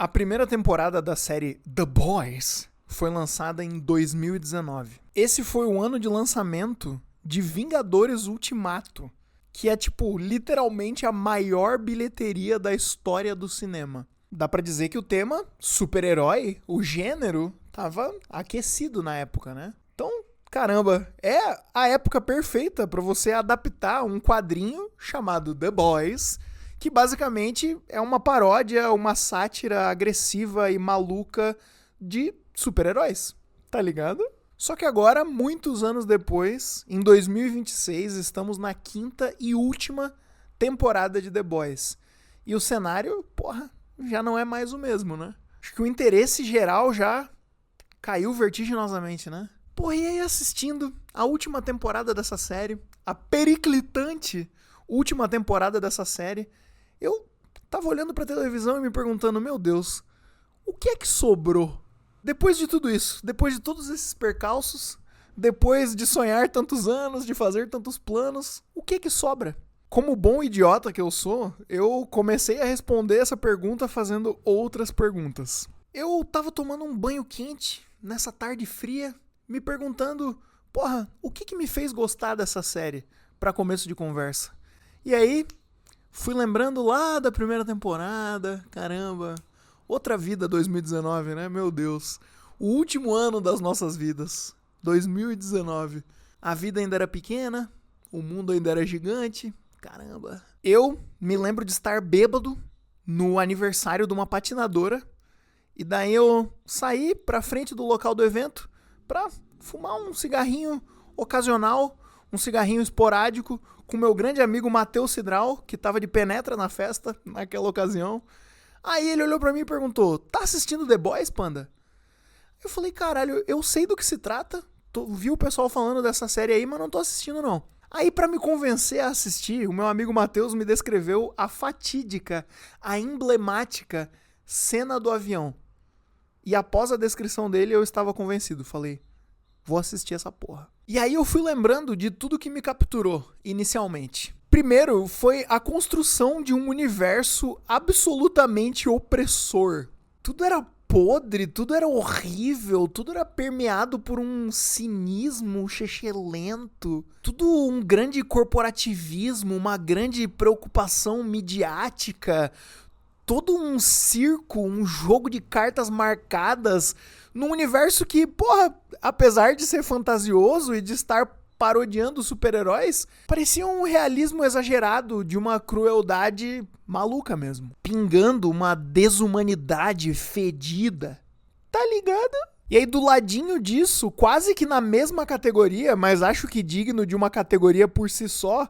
A primeira temporada da série The Boys foi lançada em 2019. Esse foi o ano de lançamento de Vingadores Ultimato, que é, literalmente a maior bilheteria da história do cinema. Dá pra dizer que o tema, super-herói, o gênero, tava aquecido na época, né? Então, caramba, é a época perfeita pra você adaptar um quadrinho chamado The Boys, que basicamente é uma paródia, uma sátira agressiva e maluca de super-heróis, tá ligado? Só que agora, muitos anos depois, em 2026, estamos na 5ª e última temporada de The Boys. E o cenário, já não é mais o mesmo, né? Acho que o interesse geral já caiu vertiginosamente, né? E aí assistindo a última temporada dessa série, a periclitante última temporada dessa série, eu tava olhando pra televisão e me perguntando, meu Deus, o que é que sobrou? Depois de tudo isso, depois de todos esses percalços, depois de sonhar tantos anos, de fazer tantos planos, o que é que sobra? Como bom idiota que eu sou, eu comecei a responder essa pergunta fazendo outras perguntas. Eu tava tomando um banho quente nessa tarde fria, me perguntando, o que me fez gostar dessa série pra começo de conversa? E aí, fui lembrando lá da primeira temporada, caramba, outra vida 2019, né? Meu Deus. O último ano das nossas vidas, 2019. A vida ainda era pequena, o mundo ainda era gigante, caramba. Eu me lembro de estar bêbado no aniversário de uma patinadora, e daí eu saí pra frente do local do evento pra fumar um cigarrinho ocasional, um cigarrinho esporádico, com meu grande amigo Matheus Cidral, que tava de penetra na festa naquela ocasião. Aí ele olhou pra mim e perguntou, tá assistindo The Boys, Panda? Eu falei, caralho, eu sei do que se trata, vi o pessoal falando dessa série aí, mas não tô assistindo não. Aí pra me convencer a assistir, o meu amigo Matheus me descreveu a fatídica, a emblemática cena do avião. E após a descrição dele, eu estava convencido. Falei, vou assistir essa porra. E aí eu fui lembrando de tudo que me capturou inicialmente. Primeiro, foi a construção de um universo absolutamente opressor. Tudo era podre, tudo era horrível, tudo era permeado por um cinismo chechelento. Tudo um grande corporativismo, uma grande preocupação midiática. Todo um circo, um jogo de cartas marcadas num universo que, apesar de ser fantasioso e de estar parodiando super-heróis, parecia um realismo exagerado de uma crueldade maluca mesmo. Pingando uma desumanidade fedida. Tá ligado? E aí do ladinho disso, quase que na mesma categoria, mas acho que digno de uma categoria por si só,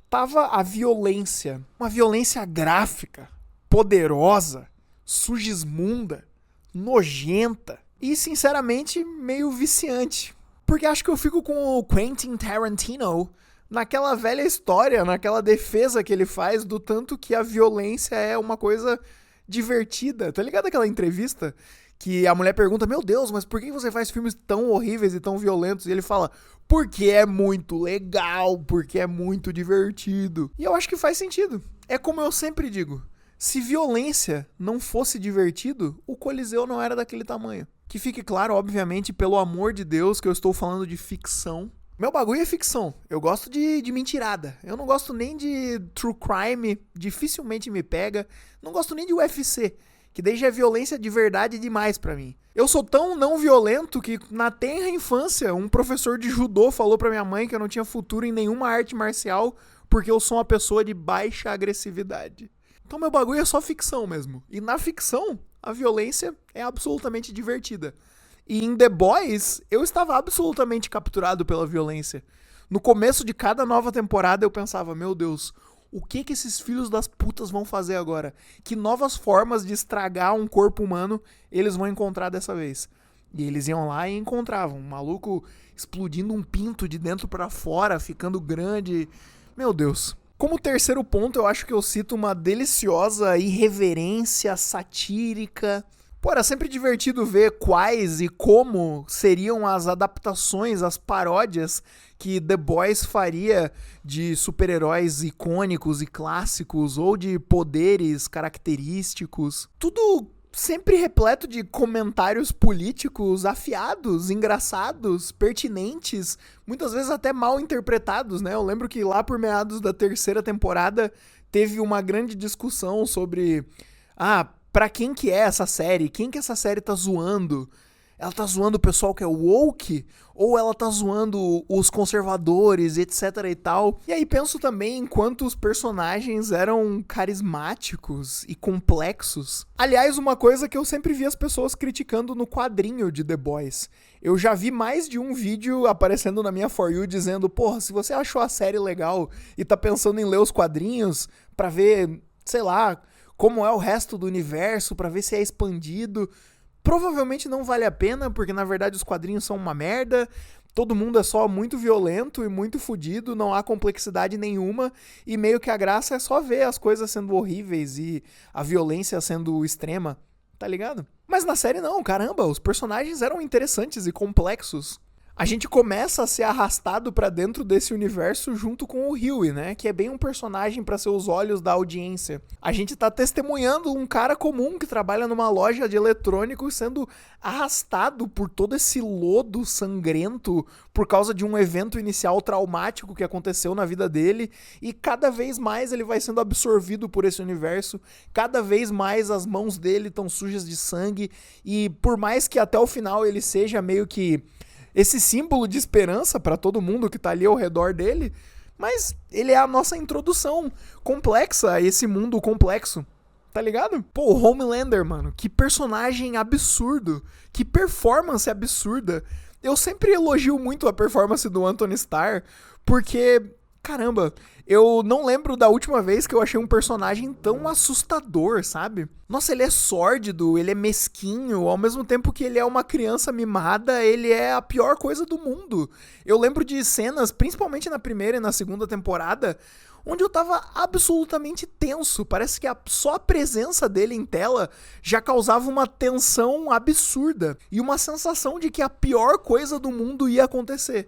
tava a violência. Uma violência gráfica, poderosa, sujesmunda, nojenta e, sinceramente, meio viciante. Porque acho que eu fico com o Quentin Tarantino naquela velha história, naquela defesa que ele faz do tanto que a violência é uma coisa divertida. Tá ligado aquela entrevista que a mulher pergunta, meu Deus, mas por que você faz filmes tão horríveis e tão violentos? E ele fala, porque é muito legal, porque é muito divertido. E eu acho que faz sentido. É como eu sempre digo, se violência não fosse divertido, o Coliseu não era daquele tamanho. Que fique claro, obviamente, pelo amor de Deus, que eu estou falando de ficção. Meu bagulho é ficção. Eu gosto de mentirada. Eu não gosto nem de true crime, dificilmente me pega. Não gosto nem de UFC, que daí já é violência de verdade demais pra mim. Eu sou tão não violento que na tenra infância, um professor de judô falou pra minha mãe que eu não tinha futuro em nenhuma arte marcial porque eu sou uma pessoa de baixa agressividade. Então meu bagulho é só ficção mesmo. E na ficção, a violência é absolutamente divertida. E em The Boys, eu estava absolutamente capturado pela violência. No começo de cada nova temporada, eu pensava, meu Deus, o que esses filhos das putas vão fazer agora? Que novas formas de estragar um corpo humano eles vão encontrar dessa vez? E eles iam lá e encontravam um maluco explodindo um pinto de dentro pra fora, ficando grande. Meu Deus. Como terceiro ponto, eu acho que eu cito uma deliciosa irreverência satírica. Era sempre divertido ver quais e como seriam as adaptações, as paródias que The Boys faria de super-heróis icônicos e clássicos ou de poderes característicos. Tudo sempre repleto de comentários políticos afiados, engraçados, pertinentes, muitas vezes até mal interpretados, né? Eu lembro que lá por meados da 3ª temporada teve uma grande discussão sobre pra quem que é essa série? Quem que essa série tá zoando? Ela tá zoando o pessoal que é woke? Ou ela tá zoando os conservadores, etc e tal? E aí penso também em quanto os personagens eram carismáticos e complexos. Aliás, uma coisa que eu sempre vi as pessoas criticando no quadrinho de The Boys. Eu já vi mais de um vídeo aparecendo na minha For You dizendo, porra, se você achou a série legal e tá pensando em ler os quadrinhos pra ver, sei lá, como é o resto do universo, pra ver se é expandido, provavelmente não vale a pena, porque na verdade os quadrinhos são uma merda, todo mundo é só muito violento e muito fodido, não há complexidade nenhuma, e meio que a graça é só ver as coisas sendo horríveis e a violência sendo extrema, tá ligado? Mas na série não, caramba, os personagens eram interessantes e complexos. A gente começa a ser arrastado pra dentro desse universo junto com o Huey, né? Que é bem um personagem pra ser os olhos da audiência. A gente tá testemunhando um cara comum que trabalha numa loja de eletrônicos sendo arrastado por todo esse lodo sangrento por causa de um evento inicial traumático que aconteceu na vida dele, e cada vez mais ele vai sendo absorvido por esse universo, cada vez mais as mãos dele estão sujas de sangue, e por mais que até o final ele seja meio que esse símbolo de esperança pra todo mundo que tá ali ao redor dele, mas ele é a nossa introdução complexa a esse mundo complexo, tá ligado? Pô, o Homelander, mano, que personagem absurdo, que performance absurda. Eu sempre elogio muito a performance do Anthony Starr, porque, caramba, eu não lembro da última vez que eu achei um personagem tão assustador, sabe? Nossa, ele é sórdido, ele é mesquinho, ao mesmo tempo que ele é uma criança mimada, ele é a pior coisa do mundo. Eu lembro de cenas, principalmente na 1ª e na 2ª temporada, onde eu tava absolutamente tenso. Parece que só a presença dele em tela já causava uma tensão absurda e uma sensação de que a pior coisa do mundo ia acontecer.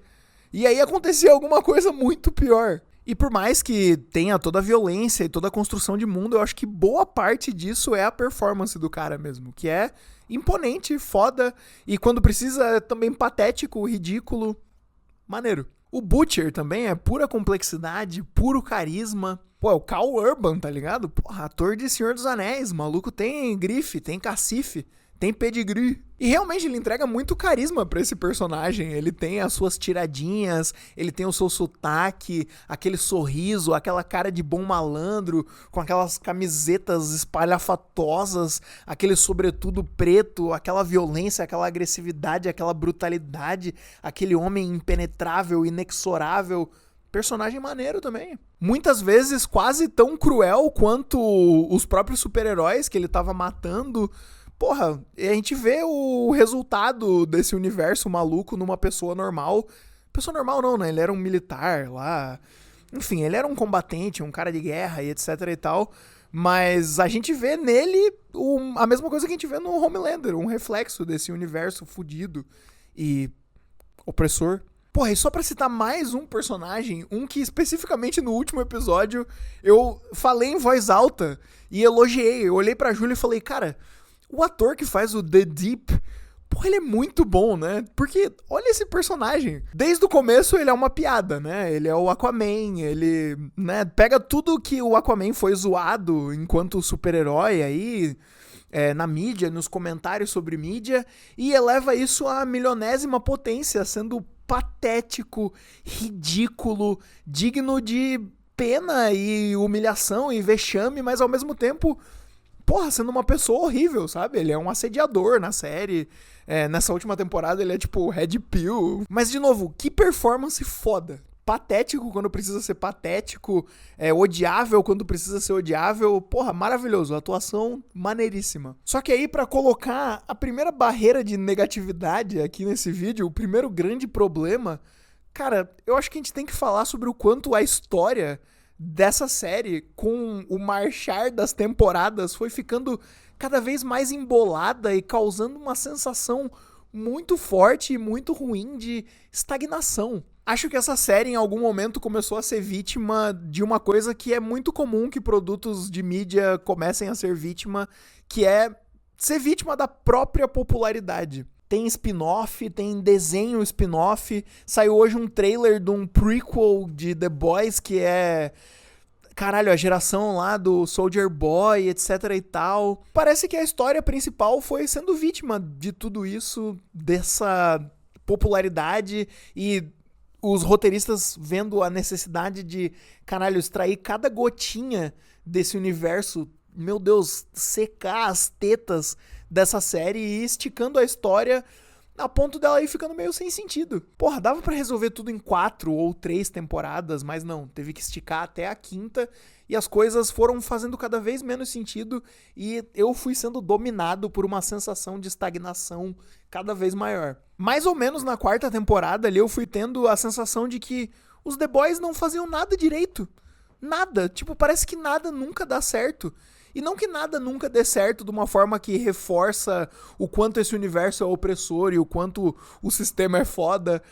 E aí acontecia alguma coisa muito pior. E por mais que tenha toda a violência e toda a construção de mundo, eu acho que boa parte disso é a performance do cara mesmo, que é imponente, foda, e quando precisa é também patético, ridículo, maneiro. O Butcher também é pura complexidade, puro carisma. Pô, é o Karl Urban, tá ligado? Porra, ator de Senhor dos Anéis, maluco tem grife, tem cacife, tem pedigree. E realmente ele entrega muito carisma pra esse personagem. Ele tem as suas tiradinhas, ele tem o seu sotaque, aquele sorriso, aquela cara de bom malandro, com aquelas camisetas espalhafatosas, aquele sobretudo preto, aquela violência, aquela agressividade, aquela brutalidade, aquele homem impenetrável, inexorável. Personagem maneiro também. Muitas vezes quase tão cruel quanto os próprios super-heróis que ele tava matando. Porra, a gente vê o resultado desse universo maluco numa pessoa normal. Pessoa normal não, né? Ele era um militar lá. Enfim, ele era um combatente, um cara de guerra e etc e tal. Mas a gente vê nele a mesma coisa que a gente vê no Homelander. Um reflexo desse universo fudido e opressor. Porra, e só pra citar mais um personagem, um que especificamente no último episódio eu falei em voz alta e elogiei. Eu olhei pra Júlia e falei, cara, o ator que faz o The Deep, porra, ele é muito bom, né? Porque olha esse personagem. Desde o começo ele é uma piada, né? Ele é o Aquaman, ele, né, pega tudo que o Aquaman foi zoado enquanto super-herói aí, na mídia, nos comentários sobre mídia, e eleva isso à milionésima potência, sendo patético, ridículo, digno de pena e humilhação e vexame, mas ao mesmo tempo, porra, sendo uma pessoa horrível, sabe? Ele é um assediador na série. Nessa última temporada ele é tipo Red Pill. Mas, de novo, que performance foda. Patético quando precisa ser patético. Odiável quando precisa ser odiável. Porra, maravilhoso. Atuação maneiríssima. Só que aí, pra colocar a primeira barreira de negatividade aqui nesse vídeo, o primeiro grande problema, cara, eu acho que a gente tem que falar sobre o quanto a história dessa série, com o marchar das temporadas, foi ficando cada vez mais embolada e causando uma sensação muito forte e muito ruim de estagnação. Acho que essa série em algum momento começou a ser vítima de uma coisa que é muito comum que produtos de mídia comecem a ser vítima, que é ser vítima da própria popularidade. Tem spin-off, tem desenho spin-off. Saiu hoje um trailer de um prequel de The Boys, que é... caralho, a geração lá do Soldier Boy, etc e tal. Parece que a história principal foi sendo vítima de tudo isso, dessa popularidade e os roteiristas vendo a necessidade de, caralho, extrair cada gotinha desse universo, meu Deus, secar as tetas dessa série e ir esticando a história a ponto dela ir ficando meio sem sentido. Porra, dava pra resolver tudo em 4 ou 3 temporadas, mas não, teve que esticar até a 5ª e as coisas foram fazendo cada vez menos sentido e eu fui sendo dominado por uma sensação de estagnação cada vez maior. Mais ou menos na 4ª temporada ali eu fui tendo a sensação de que os The Boys não faziam nada direito. Nada, tipo, parece que nada nunca dá certo. E não que nada nunca dê certo de uma forma que reforça o quanto esse universo é opressor e o quanto o sistema é foda.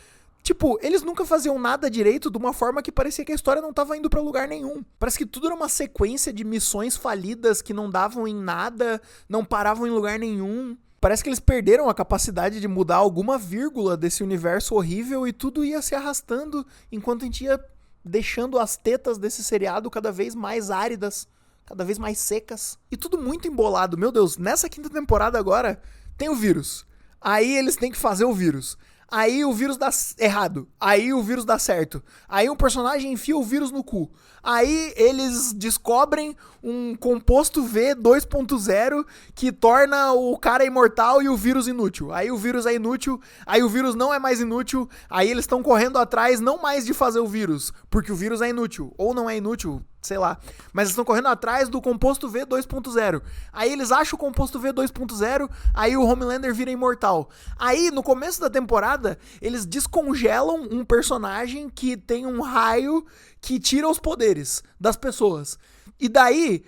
Tipo, eles nunca faziam nada direito de uma forma que parecia que a história não tava indo pra lugar nenhum. Parece que tudo era uma sequência de missões falidas que não davam em nada, não paravam em lugar nenhum. Parece que eles perderam a capacidade de mudar alguma vírgula desse universo horrível e tudo ia se arrastando enquanto a gente ia deixando as tetas desse seriado cada vez mais áridas, cada vez mais secas. E tudo muito embolado. Meu Deus, nessa 5ª temporada agora tem o vírus. Aí eles têm que fazer o vírus. Aí o vírus dá errado. Aí o vírus dá certo. Aí um personagem enfia o vírus no cu. Aí eles descobrem um composto V 2.0 que torna o cara imortal e o vírus inútil. Aí o vírus é inútil. Aí o vírus não é mais inútil. Aí eles estão correndo atrás não mais de fazer o vírus, porque o vírus é inútil. Ou não é inútil, sei lá. Mas eles estão correndo atrás do composto V 2.0. Aí eles acham o composto V 2.0. Aí o Homelander vira imortal. Aí no começo da temporada eles descongelam um personagem que tem um raio que tira os poderes das pessoas. E daí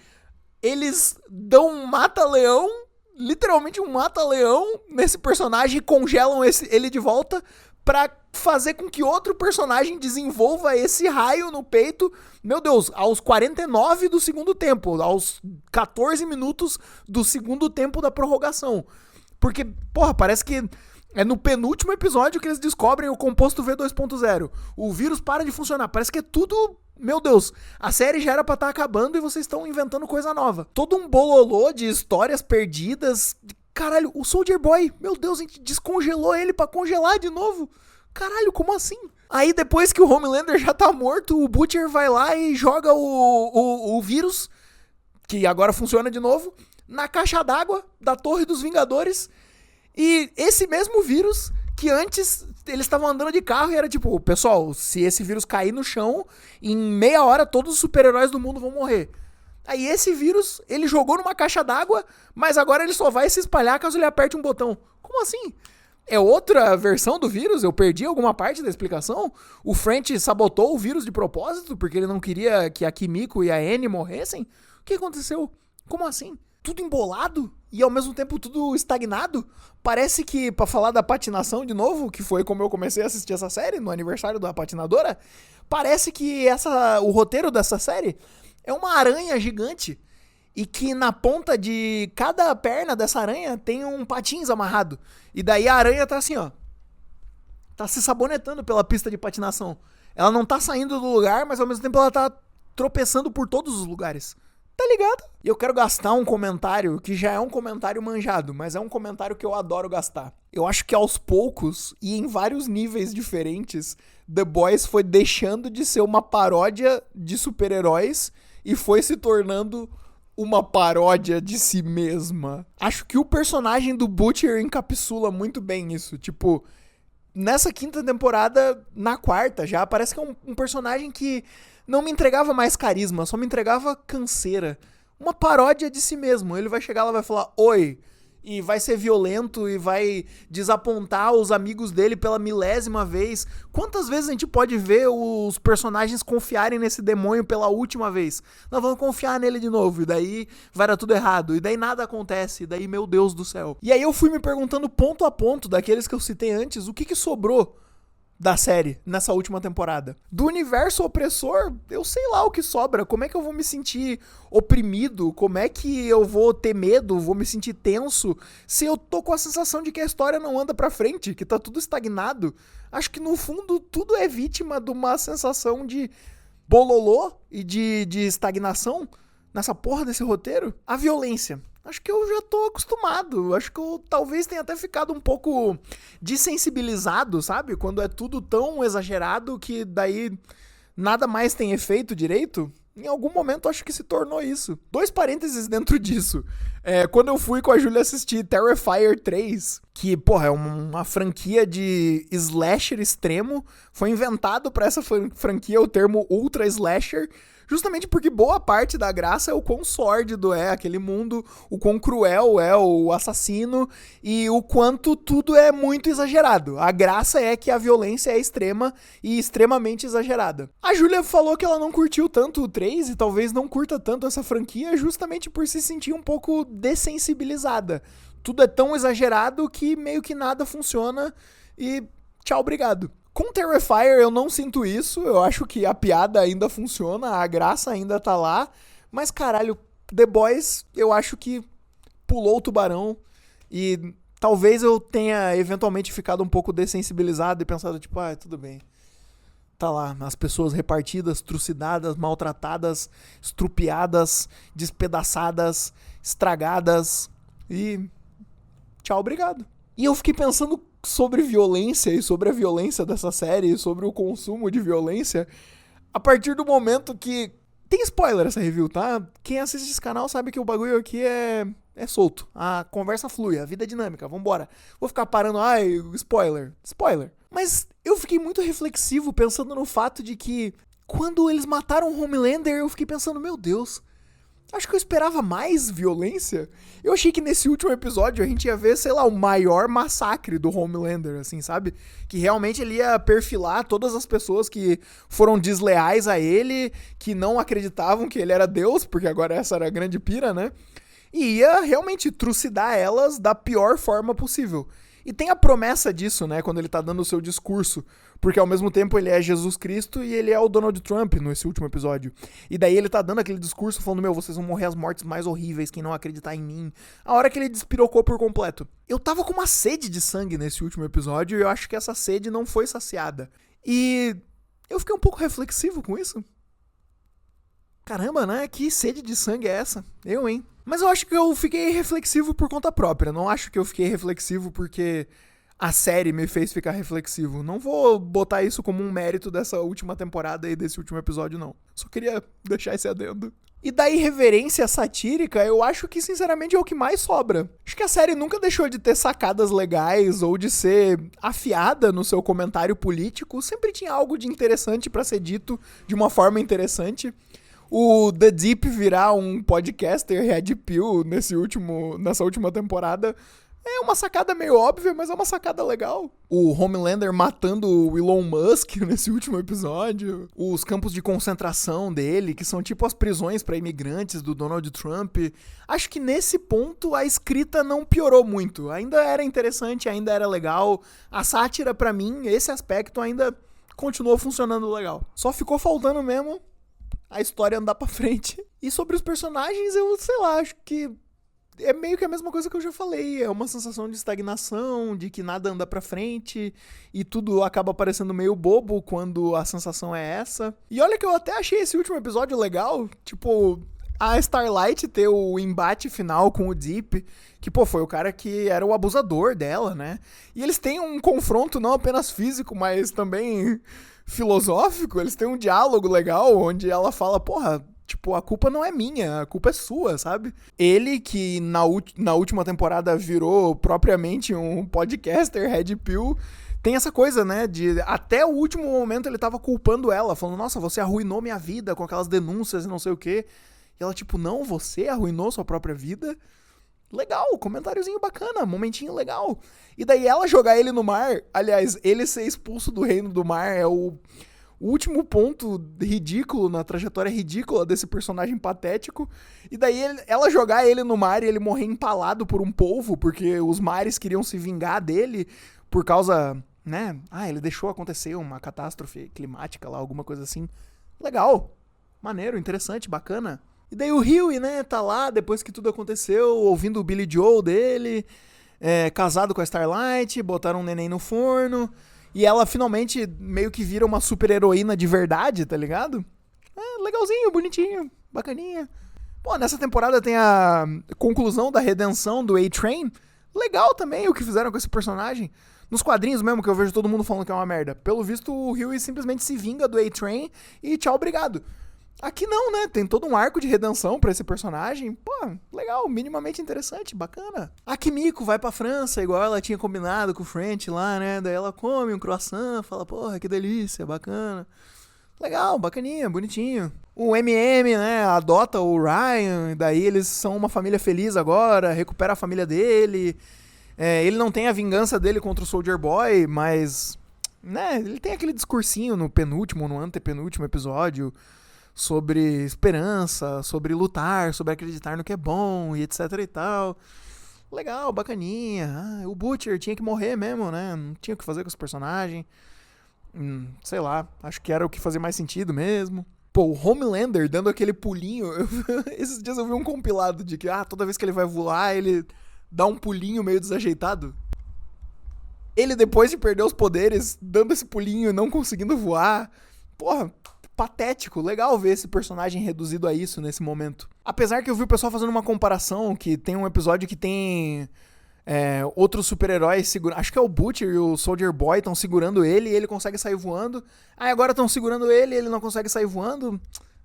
eles dão um mata-leão, literalmente um mata-leão nesse personagem e congelam ele de volta pra fazer com que outro personagem desenvolva esse raio no peito, meu Deus, aos 49 do segundo tempo, aos 14 minutos do segundo tempo da prorrogação. Porque, porra, parece que é no penúltimo episódio que eles descobrem o composto V 2.0. O vírus para de funcionar. Parece que é tudo... Meu Deus, a série já era pra estar acabando e vocês estão inventando coisa nova. Todo um bololô de histórias perdidas. Caralho, o Soldier Boy, meu Deus, a gente descongelou ele pra congelar de novo. Caralho, como assim? Aí depois que o Homelander já tá morto, o Butcher vai lá e joga o vírus, que agora funciona de novo, na caixa d'água da Torre dos Vingadores. E esse mesmo vírus, que antes eles estavam andando de carro e era tipo, pessoal, se esse vírus cair no chão, em meia hora todos os super-heróis do mundo vão morrer. Aí esse vírus, ele jogou numa caixa d'água, mas agora ele só vai se espalhar caso ele aperte um botão. Como assim? É outra versão do vírus? Eu perdi alguma parte da explicação? O French sabotou o vírus de propósito porque ele não queria que a Kimiko e a Annie morressem? O que aconteceu? Como assim? Tudo embolado e ao mesmo tempo tudo estagnado? Parece que, pra falar da patinação de novo, que foi como eu comecei a assistir essa série, no aniversário da patinadora, parece que o roteiro dessa série é uma aranha gigante e que na ponta de cada perna dessa aranha tem um patins amarrado. E daí a aranha tá assim, ó. Tá se sabonetando pela pista de patinação. Ela não tá saindo do lugar, mas ao mesmo tempo ela tá tropeçando por todos os lugares. Tá ligado? E eu quero gastar um comentário que já é um comentário manjado, mas é um comentário que eu adoro gastar. Eu acho que aos poucos, e em vários níveis diferentes, The Boys foi deixando de ser uma paródia de super-heróis e foi se tornando uma paródia de si mesma. Acho que o personagem do Butcher encapsula muito bem isso. Tipo, nessa 5ª temporada, na 4ª já, parece que é um personagem que não me entregava mais carisma, só me entregava canseira. Uma paródia de si mesmo. Ele vai chegar lá e vai falar, oi, e vai ser violento e vai desapontar os amigos dele pela 1000ª vez. Quantas vezes a gente pode ver os personagens confiarem nesse demônio pela última vez? Nós vamos confiar nele de novo, e daí vai dar tudo errado, e daí nada acontece, e daí, meu Deus do céu. E aí eu fui me perguntando ponto a ponto, daqueles que eu citei antes, o que sobrou da série nessa última temporada. Do universo opressor, eu sei lá o que sobra. Como é que eu vou me sentir oprimido? Como é que eu vou ter medo? Vou me sentir tenso? Se eu tô com a sensação de que a história não anda pra frente, que tá tudo estagnado. Acho que no fundo tudo é vítima de uma sensação de bololô e de estagnação nessa porra desse roteiro. A violência. Acho que eu já tô acostumado. Acho que eu talvez tenha até ficado um pouco desensibilizado, sabe? Quando é tudo tão exagerado que daí nada mais tem efeito direito. Em algum momento acho que se tornou isso. 2 parênteses dentro disso. Quando eu fui com a Júlia assistir Terrifier 3, que, porra, é uma franquia de slasher extremo, foi inventado pra essa franquia o termo ultra slasher, justamente porque boa parte da graça é o quão sórdido é aquele mundo, o quão cruel é o assassino e o quanto tudo é muito exagerado. A graça é que a violência é extrema e extremamente exagerada. A Júlia falou que ela não curtiu tanto o 3 e talvez não curta tanto essa franquia justamente por se sentir um pouco dessensibilizada. Tudo é tão exagerado que meio que nada funciona e tchau, obrigado. Com Terrifier eu não sinto isso, eu acho que a piada ainda funciona, a graça ainda tá lá, mas caralho, The Boys eu acho que pulou o tubarão e talvez eu tenha eventualmente ficado um pouco dessensibilizado e pensado tipo, tudo bem. Tá lá, as pessoas repartidas, trucidadas, maltratadas, estrupiadas, despedaçadas, estragadas e tchau, obrigado. E eu fiquei pensando sobre violência e sobre a violência dessa série, sobre o consumo de violência, a partir do momento que... Tem spoiler essa review, tá? Quem assiste esse canal sabe que o bagulho aqui é solto. A conversa flui, a vida é dinâmica, vambora. Vou ficar parando, spoiler. Mas eu fiquei muito reflexivo pensando no fato de que quando eles mataram o Homelander, eu fiquei pensando, meu Deus... Acho que eu esperava mais violência. Eu achei que nesse último episódio a gente ia ver, sei lá, o maior massacre do Homelander, assim, sabe? Que realmente ele ia perfilar todas as pessoas que foram desleais a ele, que não acreditavam que ele era Deus, porque agora essa era a grande pira, né? E ia realmente trucidar elas da pior forma possível. E tem a promessa disso, né, quando ele tá dando o seu discurso, porque ao mesmo tempo ele é Jesus Cristo e ele é o Donald Trump nesse último episódio. E daí ele tá dando aquele discurso falando, vocês vão morrer as mortes mais horríveis, quem não acreditar em mim. A hora que ele despirocou por completo. Eu tava com uma sede de sangue nesse último episódio e eu acho que essa sede não foi saciada. E eu fiquei um pouco reflexivo com isso. Caramba, né? Que sede de sangue é essa? Eu, hein? Mas eu acho que eu fiquei reflexivo por conta própria. Não acho que eu fiquei reflexivo porque a série me fez ficar reflexivo. Não vou botar isso como um mérito dessa última temporada e desse último episódio, não. Só queria deixar esse adendo. E da irreverência satírica, eu acho que, sinceramente, é o que mais sobra. Acho que a série nunca deixou de ter sacadas legais ou de ser afiada no seu comentário político. Sempre tinha algo de interessante pra ser dito de uma forma interessante. O The Deep virar um podcaster Red Pill nessa última temporada é uma sacada meio óbvia, mas é uma sacada legal. O Homelander matando o Elon Musk nesse último episódio. Os campos de concentração dele, que são tipo as prisões para imigrantes do Donald Trump. Acho que nesse ponto a escrita não piorou muito. Ainda era interessante, ainda era legal. A sátira, pra mim, esse aspecto ainda continuou funcionando legal. Só ficou faltando mesmo a história andar pra frente. E sobre os personagens, eu sei lá, acho que é meio que a mesma coisa que eu já falei. É uma sensação de estagnação, de que nada anda pra frente e tudo acaba parecendo meio bobo quando a sensação é essa. E olha que eu até achei esse último episódio legal. Tipo, a Starlight ter o embate final com o Deep, que, foi o cara que era o abusador dela, né? E eles têm um confronto não apenas físico, mas também filosófico. Eles têm um diálogo legal, onde ela fala, a culpa não é minha, a culpa é sua, sabe? Ele, que na última temporada virou propriamente um podcaster Red Pill, tem essa coisa, né, de até o último momento ele tava culpando ela, falando, nossa, você arruinou minha vida com aquelas denúncias e não sei o quê. E ela, não, você arruinou sua própria vida? Legal, comentáriozinho bacana, momentinho legal. E daí ela jogar ele no mar, aliás, ele ser expulso do reino do mar é o último ponto ridículo, na trajetória ridícula desse personagem patético. E daí ela jogar ele no mar e ele morrer empalado por um polvo, porque os mares queriam se vingar dele por causa, né? Ah, ele deixou acontecer uma catástrofe climática lá, alguma coisa assim. Legal. Maneiro, interessante, bacana. E daí o Hughie, né, tá lá depois que tudo aconteceu, ouvindo o Billy Joel dele, casado com a Starlight, botaram um neném no forno, e ela finalmente meio que vira uma super heroína de verdade, tá ligado? Legalzinho, bonitinho, bacaninha. Pô, nessa temporada tem a conclusão da redenção do A-Train. Legal também o que fizeram com esse personagem. Nos quadrinhos mesmo, que eu vejo todo mundo falando que é uma merda. Pelo visto, o Hughie simplesmente se vinga do A-Train e tchau, obrigado. Aqui não, né? Tem todo um arco de redenção pra esse personagem. Pô, legal, minimamente interessante, bacana. A Kimiko vai pra França, igual ela tinha combinado com o French lá, né? Daí ela come um croissant, fala, porra, que delícia, bacana. Legal, bacaninha, bonitinho. O MM, né, adota o Ryan, daí eles são uma família feliz agora, recupera a família dele. Ele não tem a vingança dele contra o Soldier Boy, mas, né, ele tem aquele discursinho no penúltimo, no antepenúltimo episódio, sobre esperança, sobre lutar, sobre acreditar no que é bom e etc e tal. Legal, bacaninha. O Butcher tinha que morrer mesmo, né, não tinha o que fazer com esse personagem. Sei lá, acho que era o que fazia mais sentido mesmo. Pô, o Homelander dando aquele pulinho. Esses dias eu vi um compilado de que toda vez que ele vai voar, ele dá um pulinho meio desajeitado. Ele, depois de perder os poderes, dando esse pulinho e não conseguindo voar. Porra, patético. Legal ver esse personagem reduzido a isso nesse momento. Apesar que eu vi o pessoal fazendo uma comparação, que tem um episódio que tem outros super-heróis segurando. Acho que é o Butcher e o Soldier Boy estão segurando ele e ele consegue sair voando. Agora estão segurando ele e ele não consegue sair voando.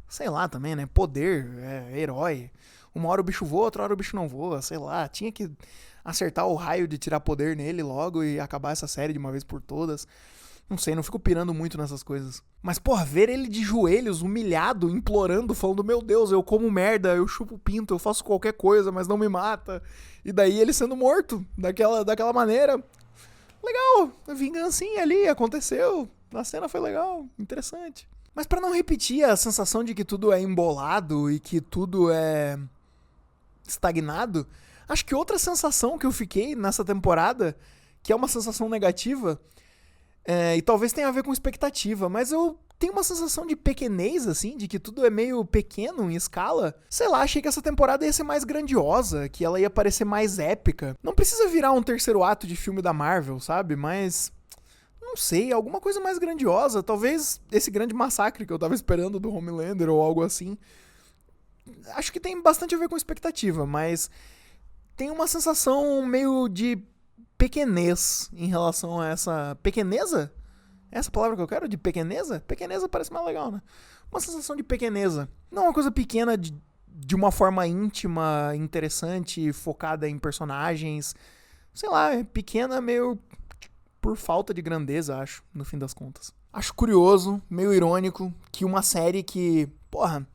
Sei lá também, né? Poder, herói. Uma hora o bicho voa, outra hora o bicho não voa. Sei lá. Tinha que acertar o raio de tirar poder nele logo e acabar essa série de uma vez por todas. Não sei, não fico pirando muito nessas coisas. Mas, porra, ver ele de joelhos, humilhado, implorando, falando, meu Deus, eu como merda, eu chupo pinto, eu faço qualquer coisa, mas não me mata. E daí ele sendo morto, daquela maneira. Legal, a vingancinha ali, aconteceu. A cena foi legal, interessante. Mas pra não repetir a sensação de que tudo é embolado e que tudo é estagnado, acho que outra sensação que eu fiquei nessa temporada, que é uma sensação negativa, e talvez tenha a ver com expectativa, mas eu tenho uma sensação de pequenez, assim, de que tudo é meio pequeno em escala. Sei lá, achei que essa temporada ia ser mais grandiosa, que ela ia parecer mais épica. Não precisa virar um terceiro ato de filme da Marvel, sabe? Mas, não sei, alguma coisa mais grandiosa. Talvez esse grande massacre que eu tava esperando do Homelander ou algo assim. Acho que tem bastante a ver com expectativa, mas tem uma sensação meio de pequenez em relação a essa... Pequeneza? Essa palavra que eu quero? De pequeneza? Pequeneza parece mais legal, né? Uma sensação de pequeneza. Não uma coisa pequena de uma forma íntima, interessante, focada em personagens. Sei lá, é pequena meio por falta de grandeza, acho, no fim das contas. Acho curioso, meio irônico, que uma série que, porra,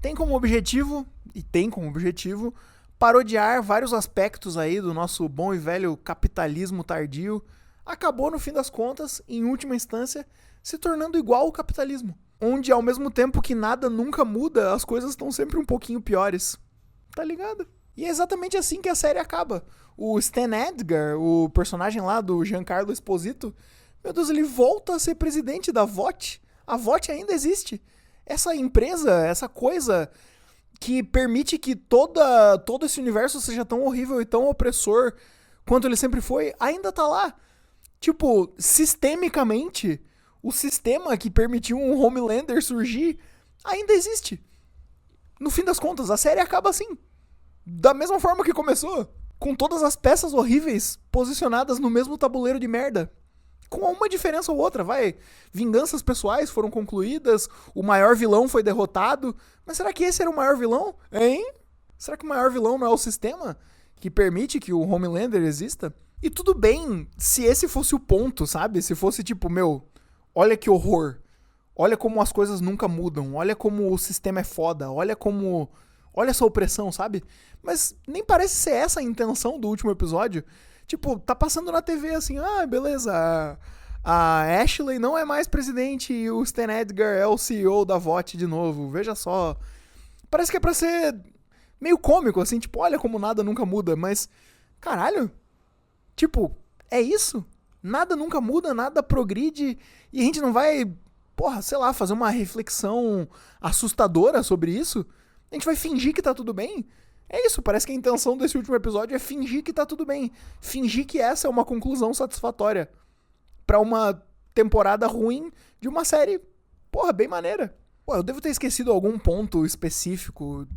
tem como objetivo parodiar vários aspectos aí do nosso bom e velho capitalismo tardio, acabou, no fim das contas, em última instância, se tornando igual ao capitalismo. Onde, ao mesmo tempo que nada nunca muda, as coisas estão sempre um pouquinho piores. Tá ligado? E é exatamente assim que a série acaba. O Stan Edgar, o personagem lá do Giancarlo Esposito, meu Deus, ele volta a ser presidente da VOT. A VOT ainda existe. Essa empresa, essa coisa que permite que todo esse universo seja tão horrível e tão opressor quanto ele sempre foi, ainda tá lá. Tipo, sistemicamente, o sistema que permitiu um Homelander surgir ainda existe. No fim das contas, a série acaba assim. Da mesma forma que começou. Com todas as peças horríveis posicionadas no mesmo tabuleiro de merda. Com uma diferença ou outra, vai. Vinganças pessoais foram concluídas, o maior vilão foi derrotado. Mas será que esse era o maior vilão? Hein? Será que o maior vilão não é o sistema que permite que o Homelander exista? E tudo bem se esse fosse o ponto, sabe? Se fosse tipo, meu, olha que horror. Olha como as coisas nunca mudam. Olha como o sistema é foda. Olha essa opressão, sabe? Mas nem parece ser essa a intenção do último episódio. Tipo, tá passando na TV assim, beleza, a Ashley não é mais presidente e o Stan Edgar é o CEO da VOT de novo, veja só. Parece que é pra ser meio cômico, assim, tipo, olha como nada nunca muda, mas, caralho, tipo, é isso? Nada nunca muda, nada progride, e a gente não vai, sei lá, fazer uma reflexão assustadora sobre isso? A gente vai fingir que tá tudo bem? É isso, parece que a intenção desse último episódio é fingir que tá tudo bem. Fingir que essa é uma conclusão satisfatória pra uma temporada ruim de uma série, bem maneira. Eu devo ter esquecido algum ponto específico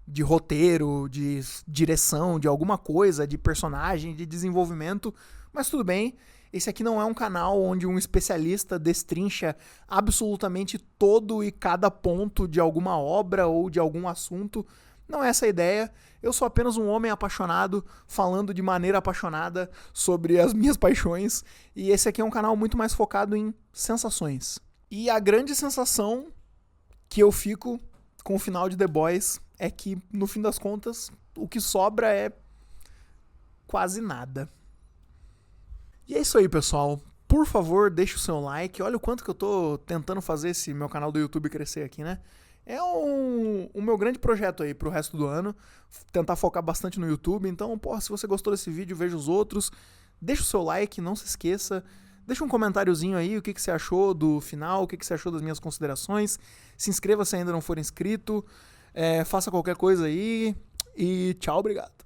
de roteiro, de direção, de alguma coisa, de personagem, de desenvolvimento, mas tudo bem. Esse aqui não é um canal onde um especialista destrincha absolutamente todo e cada ponto de alguma obra ou de algum assunto. Não é essa a ideia. Eu sou apenas um homem apaixonado, falando de maneira apaixonada sobre as minhas paixões. E esse aqui é um canal muito mais focado em sensações. E a grande sensação que eu fico com o final de The Boys é que, no fim das contas, o que sobra é quase nada. E é isso aí, pessoal. Por favor, deixe o seu like. Olha o quanto que eu tô tentando fazer esse meu canal do YouTube crescer aqui, né? É o meu grande projeto aí pro resto do ano. Tentar focar bastante no YouTube. Então, se você gostou desse vídeo, veja os outros. Deixa o seu like, não se esqueça. Deixa um comentáriozinho aí, o que você achou do final, o que você achou das minhas considerações. Se inscreva se ainda não for inscrito. Faça qualquer coisa aí. E tchau, obrigado.